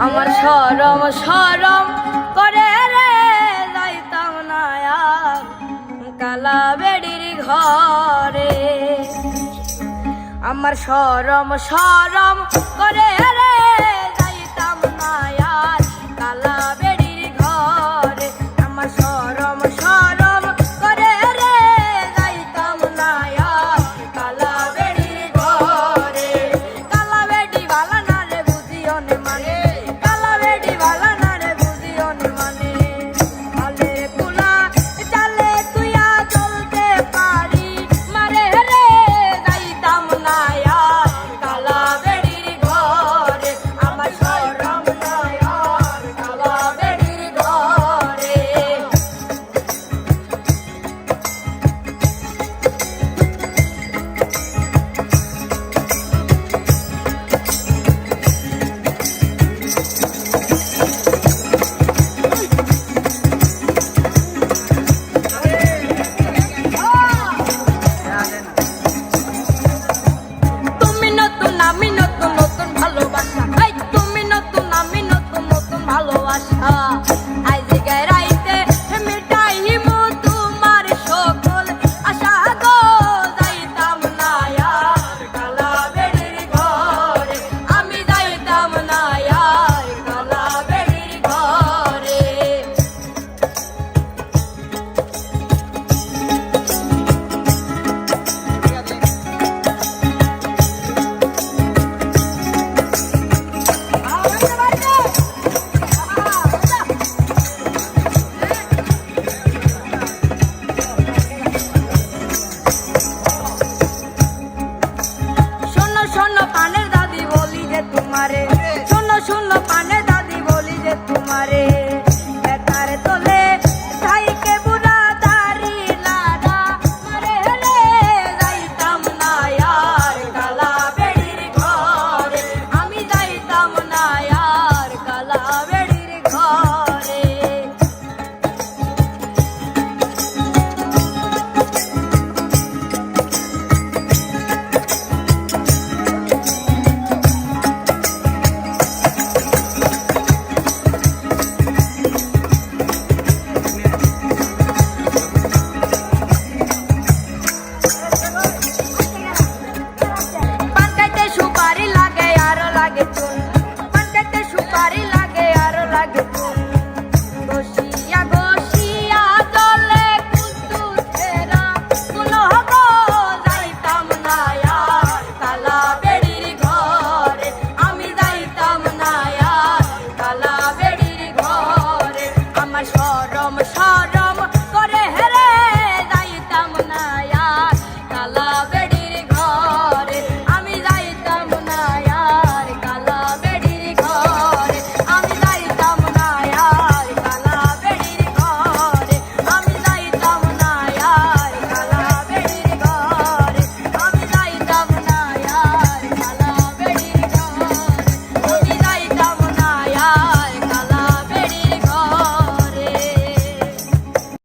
আমার শরম শরম করে রে যাইতাম না আর কালা বেড়ির ঘরে। আমার শরম শরম করে রে যাইতাম না আর কালা বেড়ির ঘরে। আমার শরম শরম করে রে যাইতাম না আর কালা বেড়ির ঘরে। কালা বেড়ি ভালা না রে বুঝিও নে মানে, কালা বেড়ি ভালা না রে বুঝিও নে মানে। আলে কুলা চালে তুইয়া চলতে পারি মারে রে যাইতাম না আর কালা বেড়ির ঘরে। আমার শরম না আর কালা বেড়ির ঘরে। তুমি নতুন আমি নতুন, নতুন ভালোবাসা। এই তুমি নতুন আমি নতুন, নতুন ভালোবাসা।